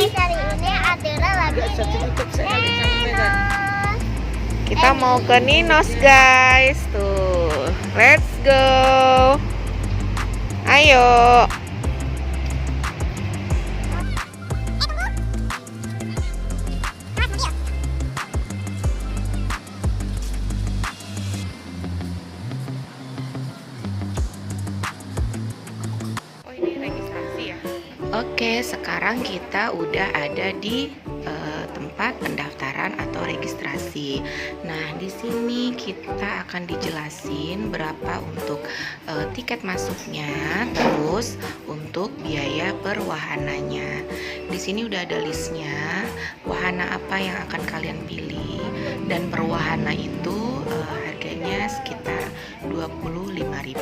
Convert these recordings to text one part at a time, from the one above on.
Kali ini Adela lagi di Ninos. Kita mau ke Ninos guys. Tuh, let's go. Ayo. Oh, ini registrasi ya. Oke, sekarang kita udah ada di tempat pendaftaran atau registrasi. Nah, di sini kita akan dijelasin berapa untuk tiket masuknya, terus untuk biaya per wahananya. Di sini udah ada listnya, wahana apa yang akan kalian pilih, dan per wahana itu harganya sekitar 25.000.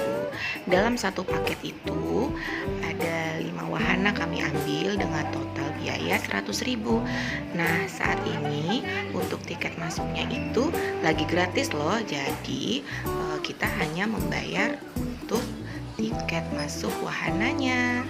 Dalam satu paket itu ada 5 wahana kami ambil dengan total biaya 100.000. Nah, saat ini untuk tiket masuknya itu lagi gratis loh. Jadi kita hanya membayar untuk tiket masuk wahananya.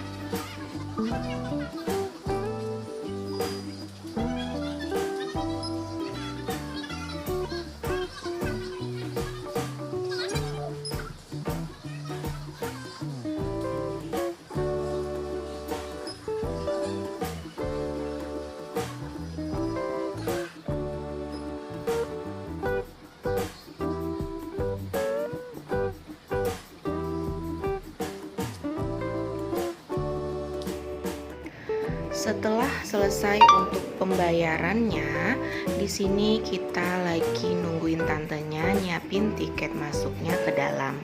Setelah selesai untuk pembayarannya, di sini kita lagi nungguin tantenya nyiapin tiket masuknya ke dalam.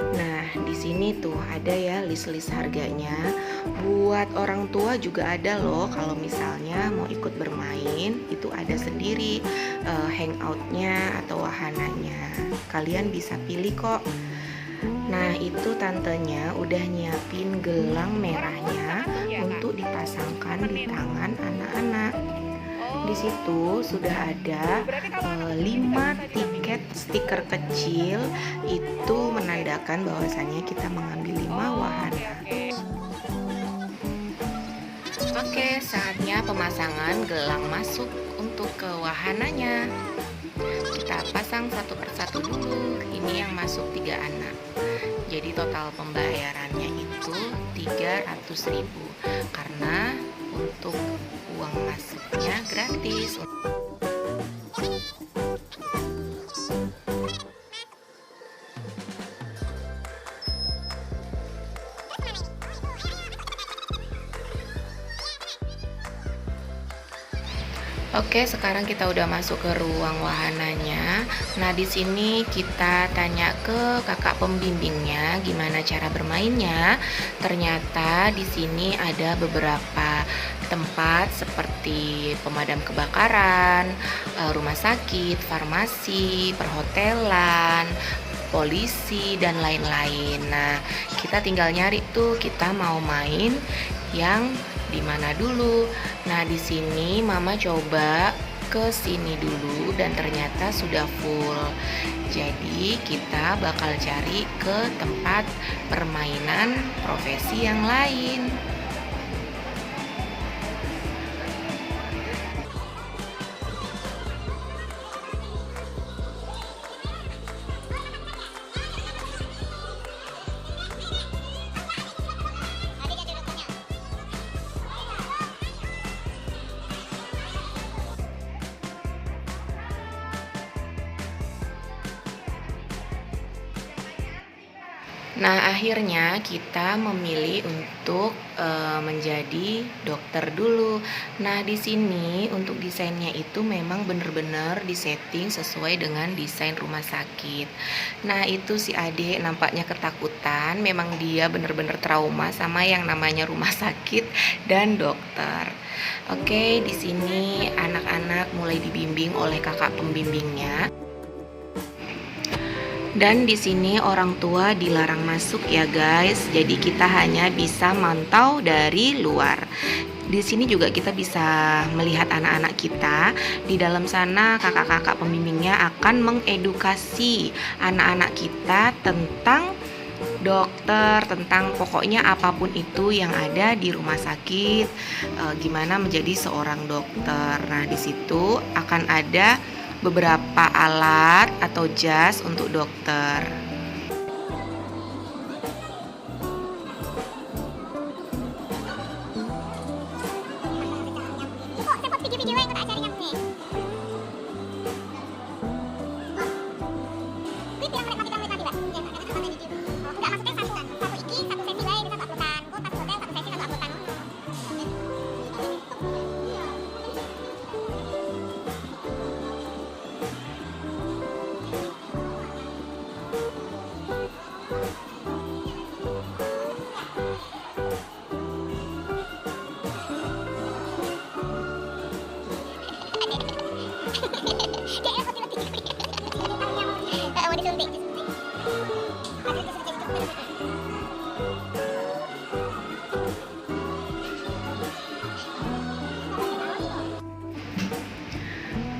Nah, di sini tuh ada ya list-list harganya. Buat orang tua juga ada loh. Kalau misalnya mau ikut bermain, itu ada sendiri hangoutnya atau wahananya. Kalian bisa pilih kok. Nah, itu tantenya udah nyiapin gelang merahnya untuk dipasangkan di tangan anak-anak. Di situ sudah ada 5 tiket stiker kecil, itu menandakan bahwasannya kita mengambil 5 wahana. Oke, saatnya pemasangan gelang masuk untuk ke wahananya. Kita pasang satu persatu dulu. Ini yang masuk 3 anak. Jadi total pembayarannya itu 300.000 karena untuk uang masuknya gratis. Oke, sekarang kita udah masuk ke ruang wahananya. Nah, di sini kita tanya ke kakak pembimbingnya gimana cara bermainnya. Ternyata di sini ada beberapa tempat seperti pemadam kebakaran, rumah sakit, farmasi, perhotelan, polisi, dan lain-lain. Nah, kita tinggal nyari tuh kita mau main yang di mana dulu. Nah, di sini Mama coba ke sini dulu dan ternyata sudah full. Jadi, kita bakal cari ke tempat permainan profesi yang lain. Nah, akhirnya kita memilih untuk menjadi dokter dulu. Nah, di sini untuk desainnya itu memang benar-benar disetting sesuai dengan desain rumah sakit. Nah, itu si Ade nampaknya ketakutan. Memang dia benar-benar trauma sama yang namanya rumah sakit dan dokter. Oke, di sini anak-anak mulai dibimbing oleh kakak pembimbingnya. Dan di sini orang tua dilarang masuk ya guys. Jadi kita hanya bisa mantau dari luar. Di sini juga kita bisa melihat anak-anak kita. Di dalam sana kakak-kakak pembimbingnya akan mengedukasi anak-anak kita tentang dokter, tentang pokoknya apapun itu yang ada di rumah sakit, gimana menjadi seorang dokter. Nah, di situ akan ada beberapa alat atau jas untuk dokter.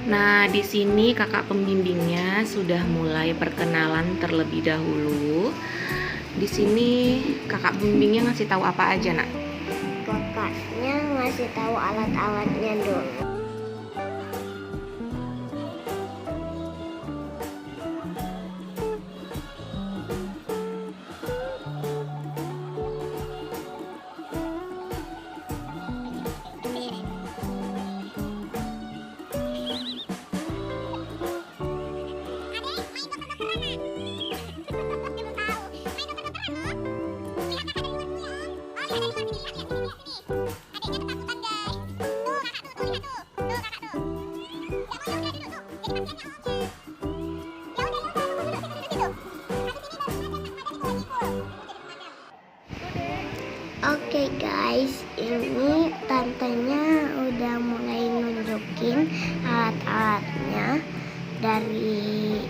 Nah, di sini kakak pembimbingnya sudah mulai perkenalan terlebih dahulu. Di sini kakak pembimbingnya ngasih tahu apa aja, Nak? Kakaknya ngasih tahu alat-alatnya dulu. Oke guys, ini tantenya udah mulai nunjukin alat-alatnya dari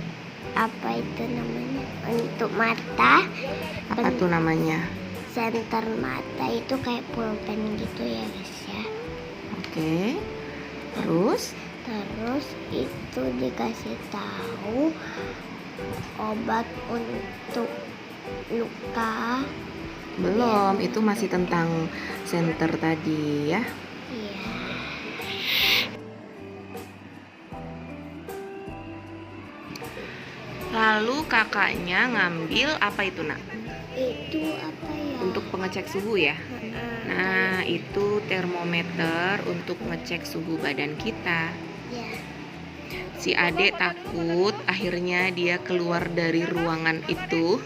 apa itu namanya, untuk mata. Apa tuh namanya? Senter mata itu kayak pulpen gitu ya guys ya. Oke. Terus itu dikasih tahu obat untuk luka. belum, itu masih tentang senter tadi ya. Iya. Lalu kakaknya ngambil apa itu, Nak? Itu apa ya? Untuk pengecek suhu ya. Nah, itu termometer untuk ngecek suhu badan kita. Ya. Si adek takut akhirnya dia keluar dari ruangan itu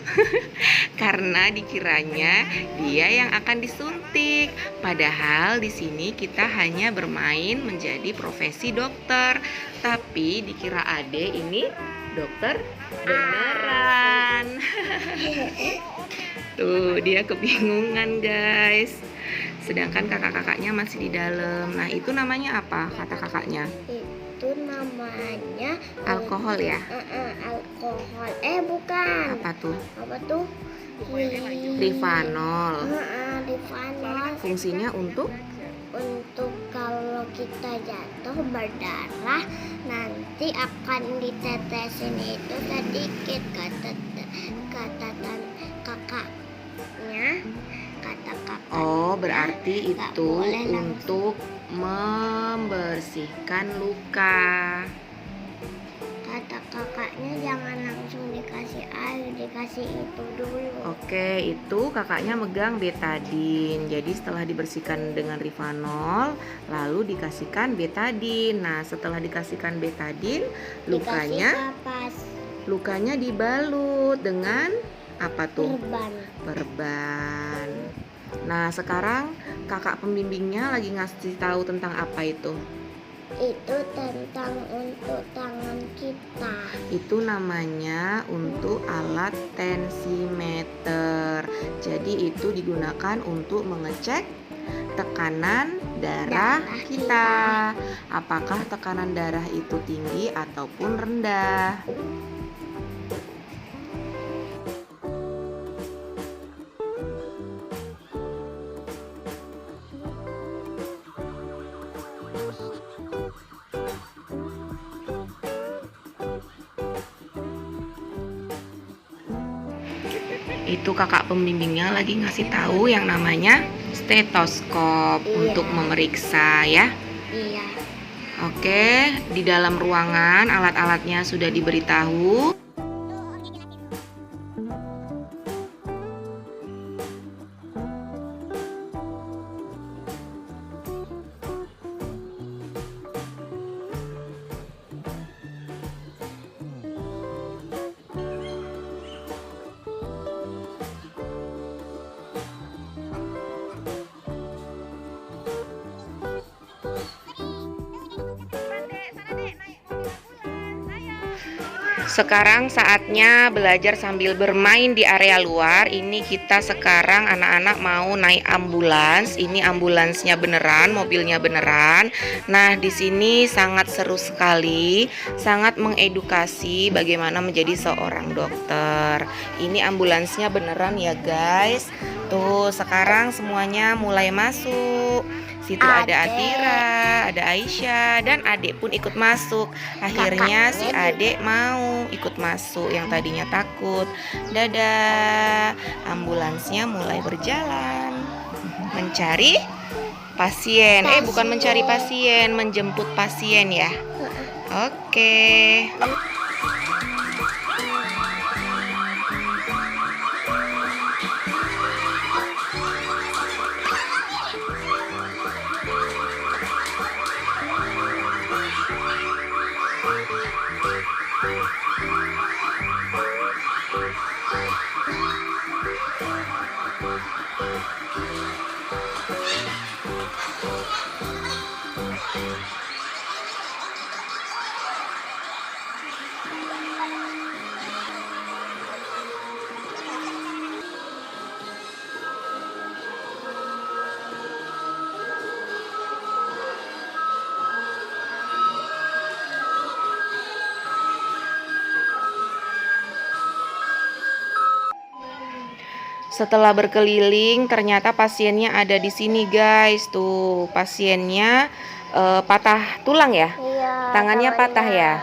karena dikiranya dia yang akan disuntik. Padahal di sini kita hanya bermain menjadi profesi dokter, tapi dikira adek ini dokter beneran. Tuh, dia kebingungan guys. Sedangkan kakak-kakaknya masih di dalam. Nah, itu namanya apa kata kakaknya? Itu namanya Alkohol ya? Alkohol. Bukan. Apa tuh? Apa tuh? Rivanol. Rivanol. Fungsinya untuk Kalau kita jatuh berdarah, nanti akan ditetesin itu sedikit, kata kakaknya. Oh, berarti nggak itu boleh untuk membersihkan luka. Kata kakaknya jangan langsung dikasih air, dikasih itu dulu. Oke, itu kakaknya megang betadine. Jadi setelah dibersihkan dengan Rivanol, lalu dikasihkan betadine. Nah, setelah dikasihkan betadine, lukanya dibalut dengan apa tuh? Perban. Nah, sekarang kakak pembimbingnya lagi ngasih tahu tentang apa itu? Itu tentang untuk tangan kita. Itu namanya untuk alat tensimeter. Jadi itu digunakan untuk mengecek tekanan darah kita. Apakah tekanan darah itu tinggi ataupun rendah? Itu kakak pembimbingnya lagi ngasih tahu yang namanya stetoskop untuk memeriksa ya. Iya. Oke, di dalam ruangan alat-alatnya sudah diberitahu. Sekarang saatnya belajar sambil bermain di area luar. Ini kita sekarang anak-anak mau naik ambulans. Ini ambulansnya beneran, mobilnya beneran. Nah, di sini sangat seru sekali, sangat mengedukasi bagaimana menjadi seorang dokter. Ini ambulansnya beneran ya, guys. Tuh, sekarang semuanya mulai masuk. Situ ada Atira, ada Aisyah, dan adik pun ikut masuk. Akhirnya si adik mau ikut masuk yang tadinya takut. Dadah, ambulansnya mulai berjalan mencari pasien. Bukan mencari pasien, menjemput pasien ya. Oke. Setelah berkeliling, ternyata pasiennya ada di sini, guys. Tuh, pasiennya patah tulang ya? Iya, Tangannya patah ya?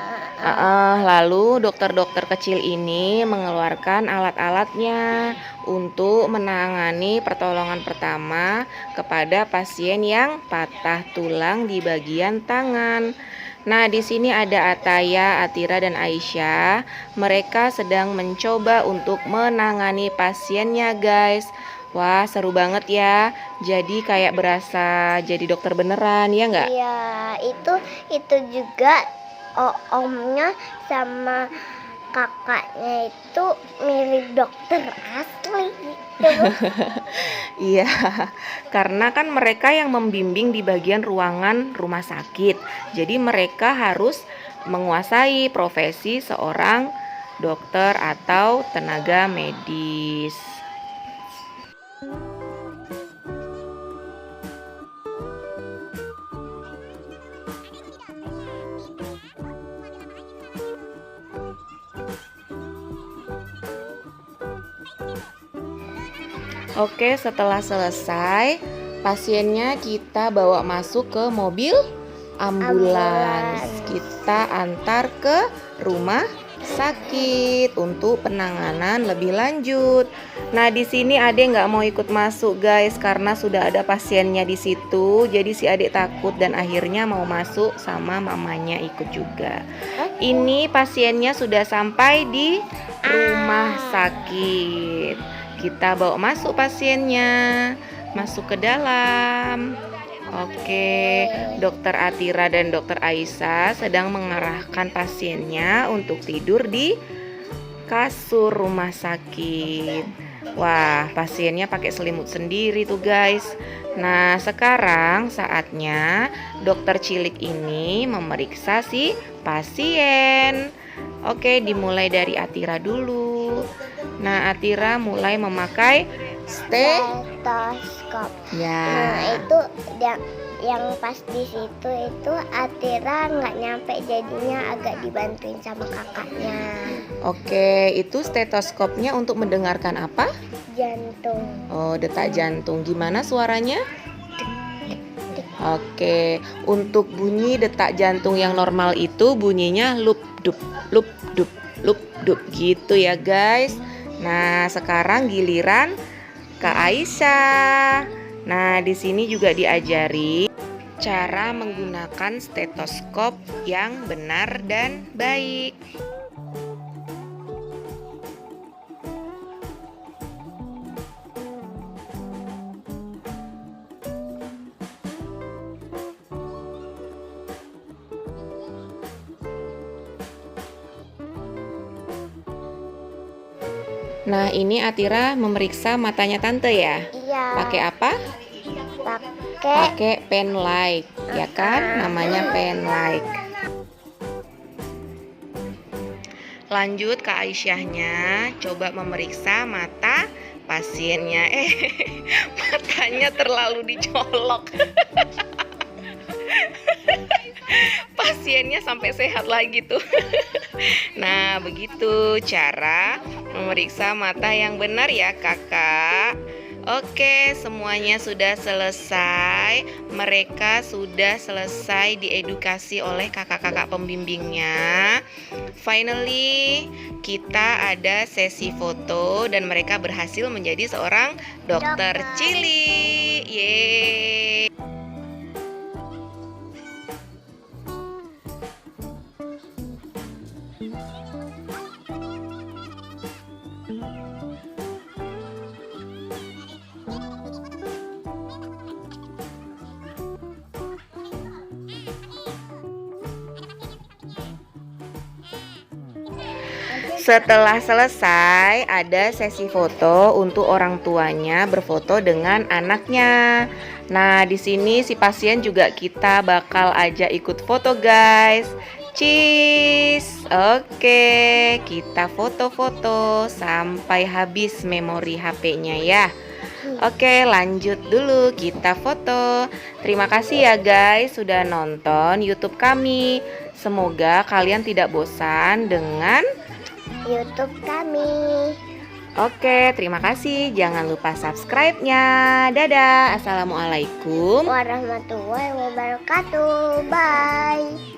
Lalu dokter-dokter kecil ini mengeluarkan alat-alatnya untuk menangani pertolongan pertama kepada pasien yang patah tulang di bagian tangan. Nah, di sini ada Ataya, Atira, dan Aisyah. Mereka sedang mencoba untuk menangani pasiennya, guys. Wah, seru banget ya. Jadi kayak berasa jadi dokter beneran, ya nggak? Iya, itu juga omnya sama kakaknya itu mirip dokter asli gitu. Iya, karena kan mereka yang membimbing di bagian ruangan rumah sakit. Jadi mereka harus menguasai profesi seorang dokter atau tenaga medis. Oke, setelah selesai, pasiennya kita bawa masuk ke mobil ambulans. Kita antar ke rumah sakit untuk penanganan lebih lanjut. Nah, di sini adek nggak mau ikut masuk, guys, karena sudah ada pasiennya di situ. Jadi si adek takut dan akhirnya mau masuk sama mamanya ikut juga. Ini pasiennya sudah sampai di rumah sakit. Kita bawa masuk pasiennya, masuk ke dalam. Oke, dokter Atira dan dokter Aisyah sedang mengarahkan pasiennya untuk tidur di kasur rumah sakit. Wah, pasiennya pakai selimut sendiri tuh, guys. Nah, sekarang saatnya dokter cilik ini memeriksa si pasien. Oke, dimulai dari Atira dulu. Nah, Atira mulai memakai stetoskop. Ya. Nah, itu yang pas di situ itu Atira nggak nyampe, jadinya agak dibantuin sama kakaknya. Oke, itu stetoskopnya untuk mendengarkan apa? Jantung. Oh, detak jantung. Gimana suaranya? Oke, untuk bunyi detak jantung yang normal itu bunyinya lup dup gitu ya, guys. Nah, sekarang giliran Kak Aisyah. Nah, di sini juga diajari cara menggunakan stetoskop yang benar dan baik. Nah, ini Atira memeriksa matanya tante ya. Iya. Pakai apa? Pakai pen light, ya kan? Namanya pen light. Lanjut Kak Aisyahnya, coba memeriksa mata pasiennya. Matanya terlalu dicolok. Pasiennya sampai sehat lagi tuh. Nah, begitu cara memeriksa mata yang benar ya kakak. Oke, semuanya sudah selesai. Mereka sudah selesai diedukasi oleh kakak-kakak pembimbingnya. Finally, kita ada sesi foto dan mereka berhasil menjadi seorang dokter cilik. Yeay. Setelah selesai, ada sesi foto untuk orang tuanya berfoto dengan anaknya. Nah, di sini si pasien juga kita bakal ajak ikut foto, guys. Cheese. Oke, kita foto-foto sampai habis memori HP-nya ya. Oke, lanjut dulu kita foto. Terima kasih ya guys sudah nonton YouTube kami. Semoga kalian tidak bosan dengan YouTube kami. Oke, terima kasih. Jangan lupa subscribe-nya. Dadah. Assalamualaikum Warahmatullahi wabarakatuh. Bye.